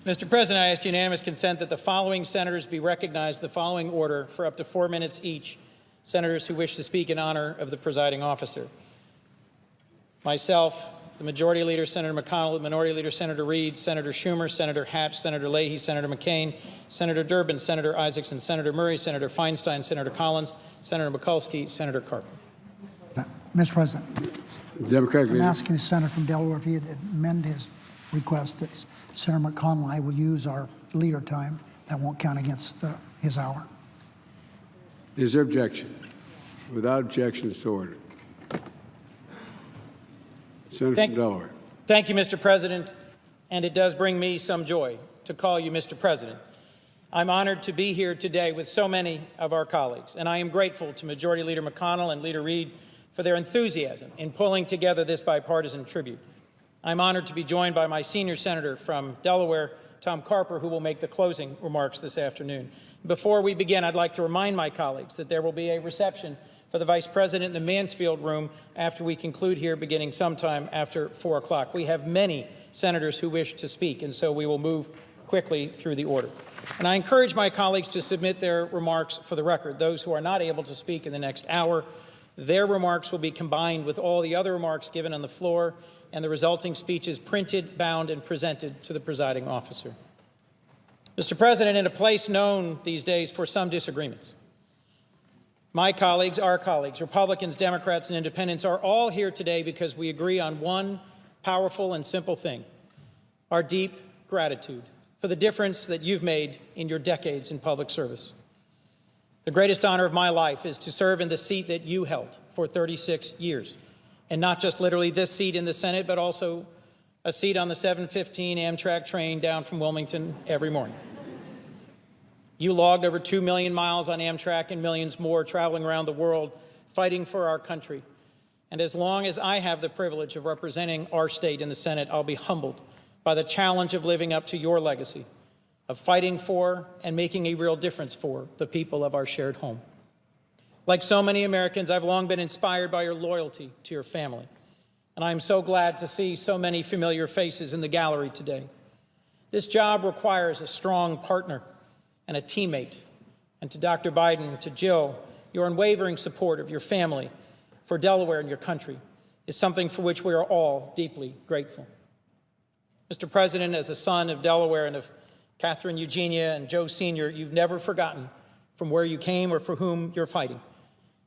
Mr. President, I ask unanimous consent that the following senators be recognized in the following order for up to 4 minutes each. Senators who wish to speak in honor of the presiding officer. Myself, the Majority Leader, Senator McConnell, the Minority Leader, Senator Reid, Senator Schumer, Senator Hatch, Senator Leahy, Senator McCain, Senator Durbin, Senator Isaacson, Senator Murray, Senator Feinstein, Senator Collins, Senator Mikulski, Senator Carper. Mr. President, Democratic I'm leader. asking the senator from Delaware if he'd amend his request that Senator McConnell and I will use our leader time. That won't count against his hour. Is there objection? Without objection, so ordered. Senator from Delaware. Thank you, Mr. President, and it does bring me some joy to call you Mr. President. I'm honored to be here today with so many of our colleagues, and I am grateful to Majority Leader McConnell and Leader Reid for their enthusiasm in pulling together this bipartisan tribute. I'm honored to be joined by my senior senator from Delaware, Tom Carper, who will make the closing remarks this afternoon. Before we begin, I'd like to remind my colleagues that there will be a reception for the Vice President in the Mansfield room after we conclude here, beginning sometime after 4 o'clock. We have many senators who wish to speak, and so we will move quickly through the order. And I encourage my colleagues to submit their remarks for the record. Those who are not able to speak in the next hour, their remarks will be combined with all the other remarks given on the floor, and the resulting speeches printed, bound, and presented to the presiding officer. Mr. President, in a place known these days for some disagreements, my colleagues, our colleagues, Republicans, Democrats, and Independents are all here today because we agree on one powerful and simple thing: our deep gratitude for the difference that you've made in your decades in public service. The greatest honor of my life is to serve in the seat that you held for 36 years, and not just literally this seat in the Senate, but also a seat on the 715 Amtrak train down from Wilmington every morning. You logged over 2 million miles on Amtrak and millions more traveling around the world, fighting for our country. And as long as I have the privilege of representing our state in the Senate, I'll be humbled by the challenge of living up to your legacy, of fighting for and making a real difference for the people of our shared home. Like so many Americans, I've long been inspired by your loyalty to your family. And I'm so glad to see so many familiar faces in the gallery today. This job requires a strong partner and a teammate. And to Dr. Biden, to Jill, your unwavering support of your family, for Delaware and your country, is something for which we are all deeply grateful. Mr. President, as a son of Delaware and of Catherine Eugenia and Joe Sr., you've never forgotten from where you came or for whom you're fighting.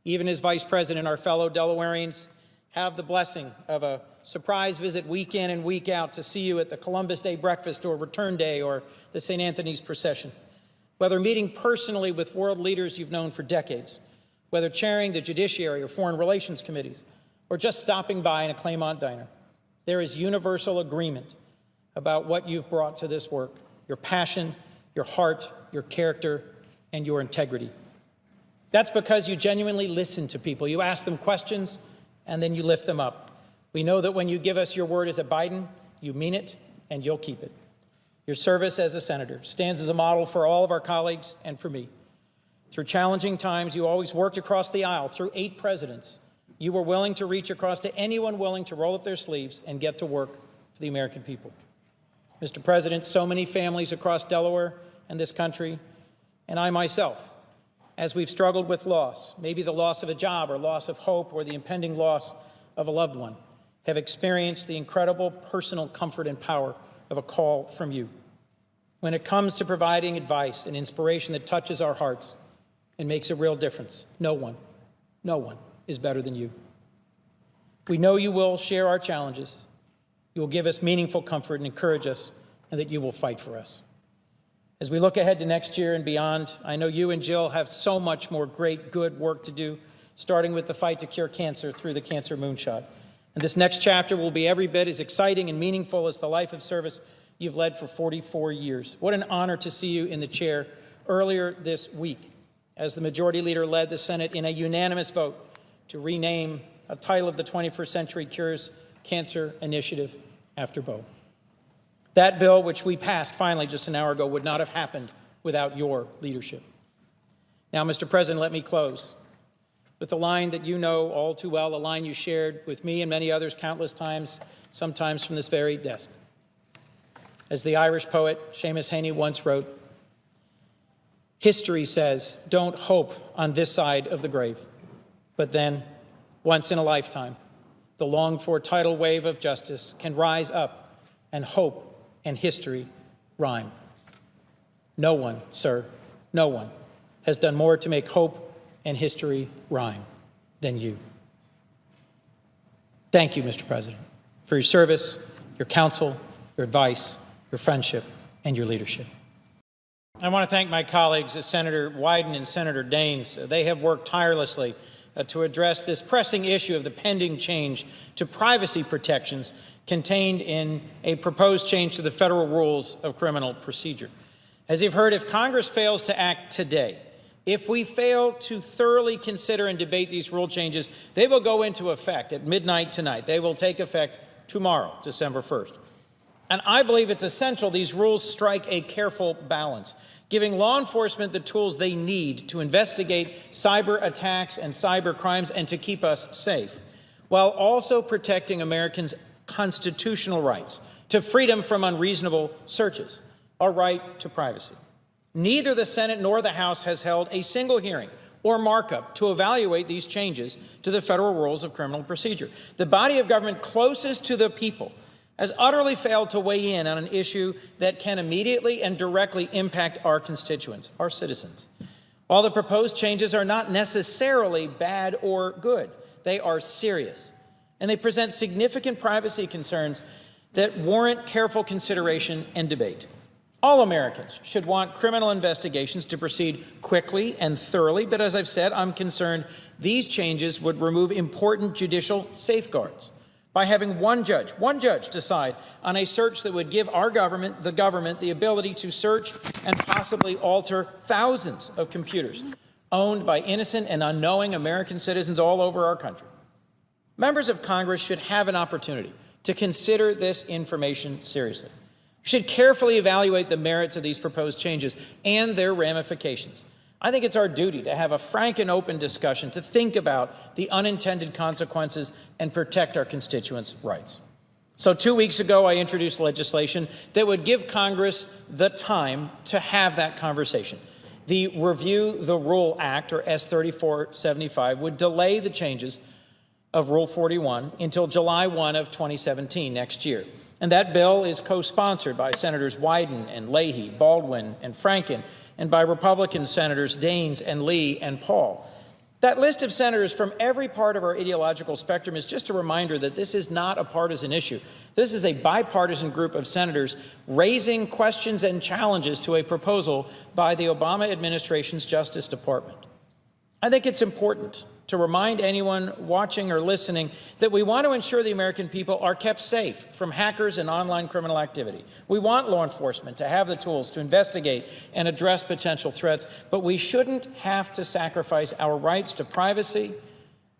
Even as Vice President, our fellow Delawareans have the blessing of a surprise visit week in and week out to see you at the Columbus Day breakfast or Return Day or the St. Anthony's procession. Whether meeting personally with world leaders you've known for decades, whether chairing the Judiciary or Foreign Relations Committees, or just stopping by in a Claymont diner, there is universal agreement about what you've brought to this work: your passion, your heart, your character, and your integrity. That's because you genuinely listen to people. You ask them questions, and then you lift them up. We know that when you give us your word as a Biden, you mean it, and you'll keep it. Your service as a senator stands as a model for all of our colleagues and for me. Through challenging times, you always worked across the aisle. Through 8 presidents, you were willing to reach across to anyone willing to roll up their sleeves and get to work for the American people. Mr. President, so many families across Delaware and this country, and I myself, as we've struggled with loss, maybe the loss of a job or loss of hope or the impending loss of a loved one, have experienced the incredible personal comfort and power of a call from you. When it comes to providing advice and inspiration that touches our hearts and makes a real difference, no one is better than you. We know you will share our challenges. You will give us meaningful comfort and encourage us, and that you will fight for us. As we look ahead to next year and beyond, I know you and Jill have so much more great, good work to do, starting with the fight to cure cancer through the Cancer Moonshot. And this next chapter will be every bit as exciting and meaningful as the life of service you've led for 44 years. What an honor to see you in the chair earlier this week as the Majority Leader led the Senate in a unanimous vote to rename a title of the 21st Century Cures Cancer Initiative after Bo. That bill, which we passed finally just an hour ago, would not have happened without your leadership. Now, Mr. President, let me close with a line that you know all too well, a line you shared with me and many others countless times, sometimes from this very desk. As the Irish poet Seamus Heaney once wrote, history says, don't hope on this side of the grave. But then, once in a lifetime, the longed-for tidal wave of justice can rise up, and hope and history rhyme. No one, sir, no one has done more to make hope and history rhyme than you. Thank you, Mr. President, for your service, your counsel, your advice, your friendship, and your leadership. I want to thank my colleagues, Senator Wyden and Senator Daines. They have worked tirelessly to address this pressing issue of the pending change to privacy protections contained in a proposed change to the federal rules of criminal procedure. As you've heard, if Congress fails to act today, if we fail to thoroughly consider and debate these rule changes, they will go into effect at midnight tonight. They will take effect tomorrow, December 1st. And I believe it's essential these rules strike a careful balance, giving law enforcement the tools they need to investigate cyber attacks and cyber crimes and to keep us safe, while also protecting Americans' constitutional rights to freedom from unreasonable searches, our right to privacy. Neither the Senate nor the House has held a single hearing or markup to evaluate these changes to the federal rules of criminal procedure. The body of government closest to the people has utterly failed to weigh in on an issue that can immediately and directly impact our constituents, our citizens. While the proposed changes are not necessarily bad or good, they are serious, and they present significant privacy concerns that warrant careful consideration and debate. All Americans should want criminal investigations to proceed quickly and thoroughly, but as I've said, I'm concerned these changes would remove important judicial safeguards by having one judge decide on a search that would give our government, the ability to search and possibly alter thousands of computers owned by innocent and unknowing American citizens all over our country. Members of Congress should have an opportunity to consider this information seriously, should carefully evaluate the merits of these proposed changes and their ramifications. I think it's our duty to have a frank and open discussion, to think about the unintended consequences and protect our constituents' rights. So 2 weeks ago, I introduced legislation that would give Congress the time to have that conversation. The Review the Rule Act, or S-3475, would delay the changes of Rule 41 until July 1 of 2017, next year. And that bill is co-sponsored by Senators Wyden and Leahy, Baldwin and Franken, and by Republican Senators Daines and Lee and Paul. That list of senators from every part of our ideological spectrum is just a reminder that this is not a partisan issue. This is a bipartisan group of senators raising questions and challenges to a proposal by the Obama administration's Justice Department. I think it's important to remind anyone watching or listening that we want to ensure the American people are kept safe from hackers and online criminal activity. We want law enforcement to have the tools to investigate and address potential threats, but we shouldn't have to sacrifice our rights to privacy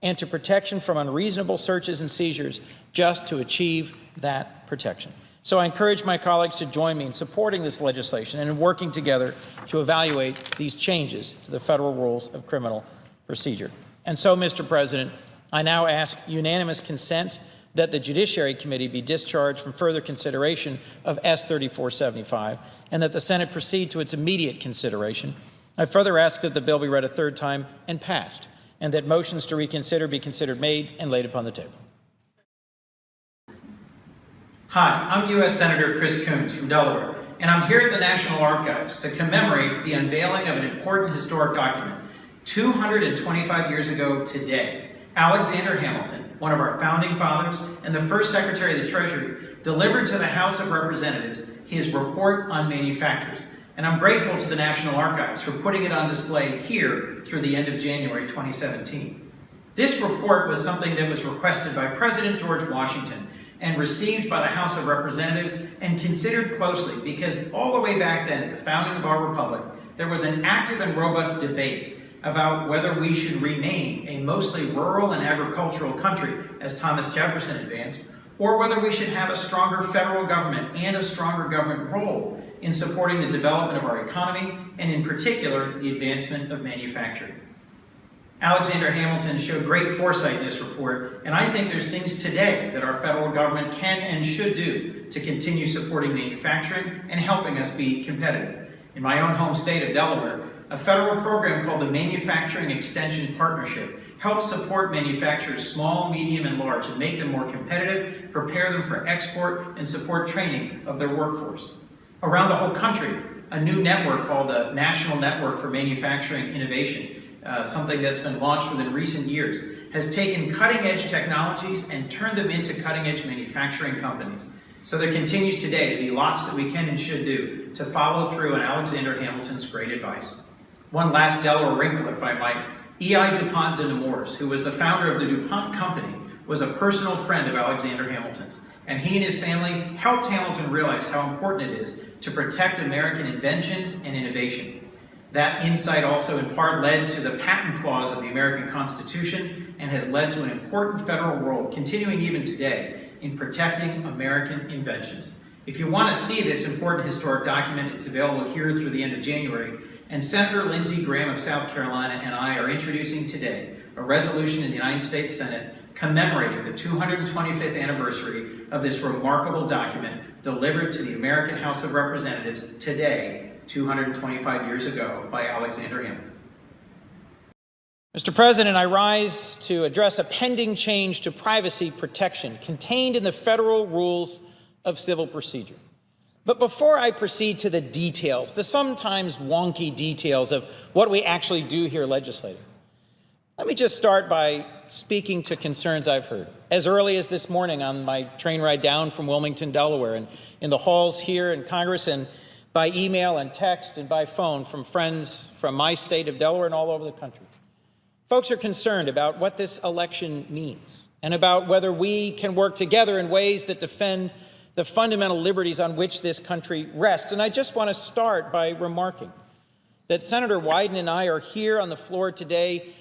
and to protection from unreasonable searches and seizures just to achieve that protection. So I encourage my colleagues to join me in supporting this legislation and in working together to evaluate these changes to the federal rules of criminal procedure. And so, Mr. President, I now ask unanimous consent that the Judiciary Committee be discharged from further consideration of S-3475 and that the Senate proceed to its immediate consideration. I further ask that the bill be read a third time and passed, and that motions to reconsider be considered made and laid upon the table. Hi, I'm U.S. Senator Chris Coons from Delaware, and I'm here at the National Archives to commemorate the unveiling of an important historic document. 225 years ago today, Alexander Hamilton, one of our founding fathers and the first Secretary of the Treasury, delivered to the House of Representatives his report on manufactures. And I'm grateful to the National Archives for putting it on display here through the end of January 2017. This report was something that was requested by President George Washington and received by the House of Representatives and considered closely because all the way back then at the founding of our republic, there was an active and robust debate about whether we should remain a mostly rural and agricultural country, as Thomas Jefferson advanced, or whether we should have a stronger federal government and a stronger government role in supporting the development of our economy and, in particular, the advancement of manufacturing. Alexander Hamilton showed great foresight in this report, and I think there's things today that our federal government can and should do to continue supporting manufacturing and helping us be competitive. In my own home state of Delaware, a federal program called the Manufacturing Extension Partnership helps support manufacturers small, medium, and large and make them more competitive, prepare them for export, and support training of their workforce. Around the whole country, a new network called the National Network for Manufacturing Innovation, something that's been launched within recent years, has taken cutting-edge technologies and turned them into cutting-edge manufacturing companies. So there continues today to be lots that we can and should do to follow through on Alexander Hamilton's great advice. One last Delaware wrinkle, if I might. E.I. DuPont de Nemours, who was the founder of the DuPont Company, was a personal friend of Alexander Hamilton's, and he and his family helped Hamilton realize how important it is to protect American inventions and innovation. That insight also in part led to the patent clause of the American Constitution and has led to an important federal role, continuing even today, in protecting American inventions. If you want to see this important historic document, it's available here through the end of January. And Senator Lindsey Graham of South Carolina and I are introducing today a resolution in the United States Senate commemorating the 225th anniversary of this remarkable document delivered to the American House of Representatives today, 225 years ago, by Alexander Hamilton. Mr. President, I rise to address a pending change to privacy protection contained in the federal rules of civil procedure. But before I proceed to the details, the sometimes wonky details of what we actually do here legislatively, let me just start by speaking to concerns I've heard as early as this morning on my train ride down from Wilmington, Delaware, and in the halls here in Congress, and by email and text and by phone from friends from my state of Delaware and all over the country. Folks are concerned about what this election means and about whether we can work together in ways that defend the fundamental liberties on which this country rests. And I just want to start by remarking that Senator Wyden and I are here on the floor today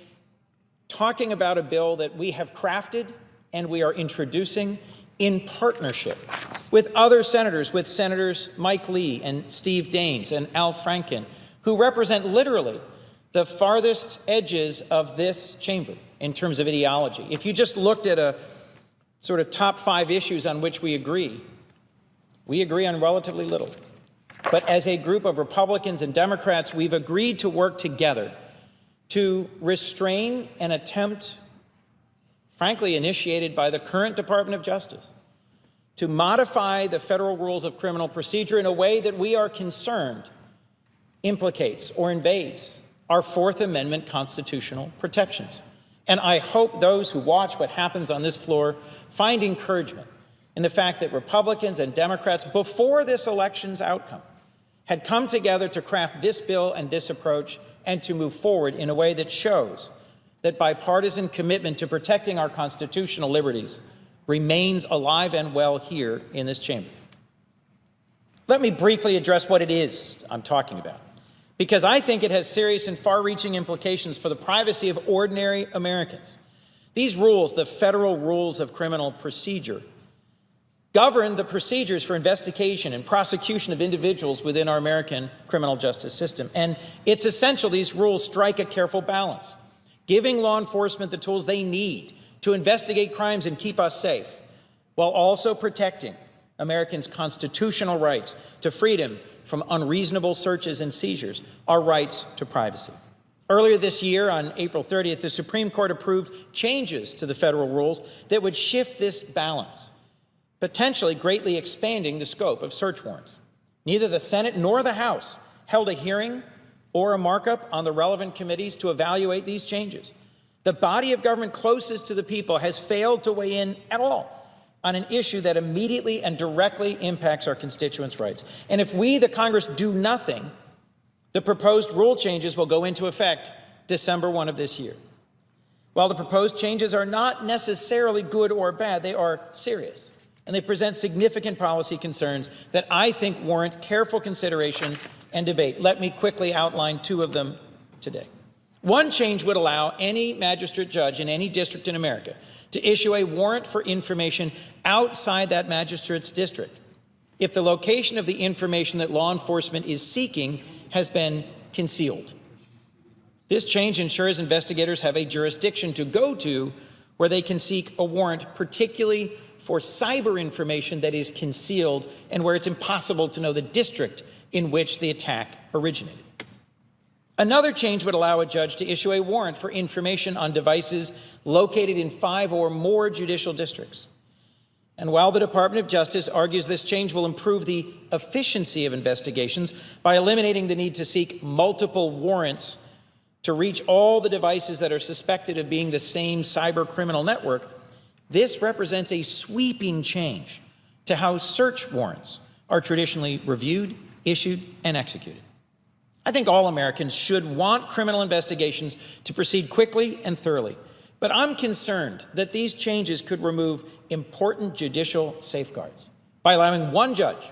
talking about a bill that we have crafted and we are introducing in partnership with other senators, with Senators Mike Lee and Steve Daines and Al Franken, who represent literally the farthest edges of this chamber in terms of ideology. If you just looked at a sort of top 5 issues on which we agree on relatively little. But as a group of Republicans and Democrats, we've agreed to work together to restrain an attempt, frankly initiated by the current Department of Justice, to modify the federal rules of criminal procedure in a way that we are concerned implicates or invades our Fourth Amendment constitutional protections. And I hope those who watch what happens on this floor find encouragement in the fact that Republicans and Democrats, before this election's outcome, had come together to craft this bill and this approach and to move forward in a way that shows that bipartisan commitment to protecting our constitutional liberties remains alive and well here in this chamber. Let me briefly address what it is I'm talking about, because I think it has serious and far-reaching implications for the privacy of ordinary Americans. These rules, the federal rules of criminal procedure, govern the procedures for investigation and prosecution of individuals within our American criminal justice system. And it's essential these rules strike a careful balance, giving law enforcement the tools they need to investigate crimes and keep us safe, while also protecting Americans' constitutional rights to freedom from unreasonable searches and seizures, our rights to privacy. Earlier this year, on April 30th, the Supreme Court approved changes to the federal rules that would shift this balance, potentially greatly expanding the scope of search warrants. Neither the Senate nor the House held a hearing or a markup on the relevant committees to evaluate these changes. The body of government closest to the people has failed to weigh in at all on an issue that immediately and directly impacts our constituents' rights. And if we, the Congress, do nothing, the proposed rule changes will go into effect December 1 of this year. While the proposed changes are not necessarily good or bad, they are serious, and they present significant policy concerns that I think warrant careful consideration and debate. Let me quickly outline 2 of them today. One change would allow any magistrate judge in any district in America to issue a warrant for information outside that magistrate's district if the location of the information that law enforcement is seeking has been concealed. This change ensures investigators have a jurisdiction to go to where they can seek a warrant, particularly for cyber information that is concealed and where it's impossible to know the district in which the attack originated. Another change would allow a judge to issue a warrant for information on devices located in 5 or more judicial districts. And while the Department of Justice argues this change will improve the efficiency of investigations by eliminating the need to seek multiple warrants to reach all the devices that are suspected of being the same cyber criminal network, this represents a sweeping change to how search warrants are traditionally reviewed, issued, and executed. I think all Americans should want criminal investigations to proceed quickly and thoroughly, but I'm concerned that these changes could remove important judicial safeguards by allowing one judge,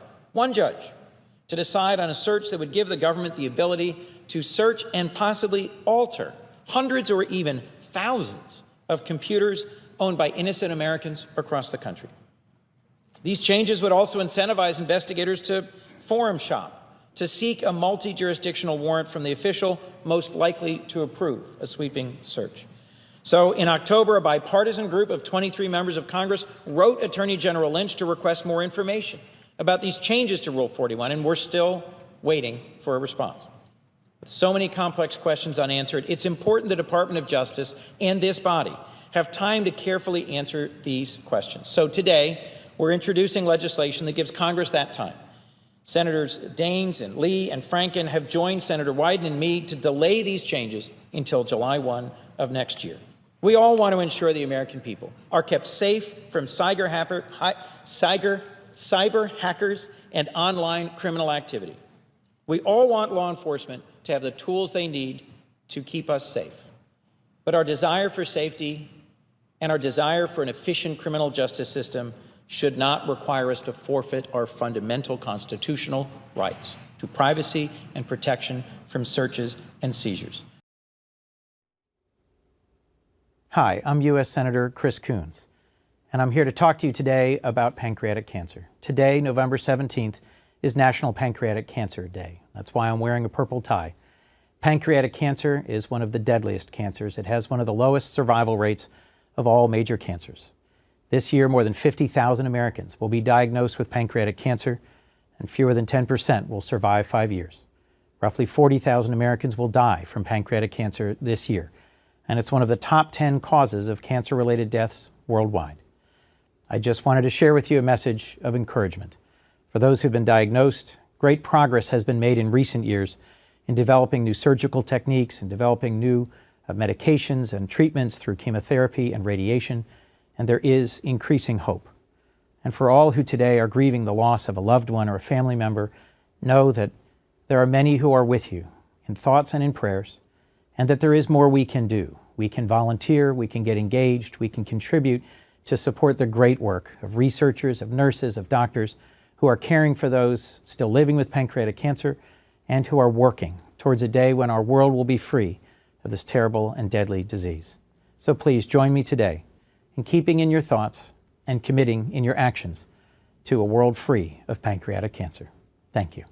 to decide on a search that would give the government the ability to search and possibly alter hundreds or even thousands of computers owned by innocent Americans across the country. These changes would also incentivize investigators to forum shop, to seek a multi-jurisdictional warrant from the official most likely to approve a sweeping search. So in October, a bipartisan group of 23 members of Congress wrote Attorney General Lynch to request more information about these changes to Rule 41, and we're still waiting for a response. With so many complex questions unanswered, it's important the Department of Justice and this body have time to carefully answer these questions. So today, we're introducing legislation that gives Congress that time. Senators Daines and Lee and Franken have joined Senator Wyden and me to delay these changes until July 1 of next year. We all want to ensure the American people are kept safe from cyber hackers and online criminal activity. We all want law enforcement to have the tools they need to keep us safe. But our desire for safety and our desire for an efficient criminal justice system should not require us to forfeit our fundamental constitutional rights to privacy and protection from searches and seizures. Hi, I'm U.S. Senator Chris Coons, and I'm here to talk to you today about pancreatic cancer. Today, November 17th, is National Pancreatic Cancer Day. That's why I'm wearing a purple tie. Pancreatic cancer is one of the deadliest cancers. It has one of the lowest survival rates of all major cancers. This year, more than 50,000 Americans will be diagnosed with pancreatic cancer, and fewer than 10% will survive 5 years. Roughly 40,000 Americans will die from pancreatic cancer this year, and it's one of the top 10 causes of cancer-related deaths worldwide. I just wanted to share with you a message of encouragement. For those who've been diagnosed, great progress has been made in recent years in developing new surgical techniques and developing new medications and treatments through chemotherapy and radiation, and there is increasing hope. And for all who today are grieving the loss of a loved one or a family member, know that there are many who are with you in thoughts and in prayers, and that there is more we can do. We can volunteer, we can get engaged, we can contribute to support the great work of researchers, of nurses, of doctors who are caring for those still living with pancreatic cancer and who are working towards a day when our world will be free of this terrible and deadly disease. So please join me today in keeping in your thoughts and committing in your actions to a world free of pancreatic cancer. Thank you.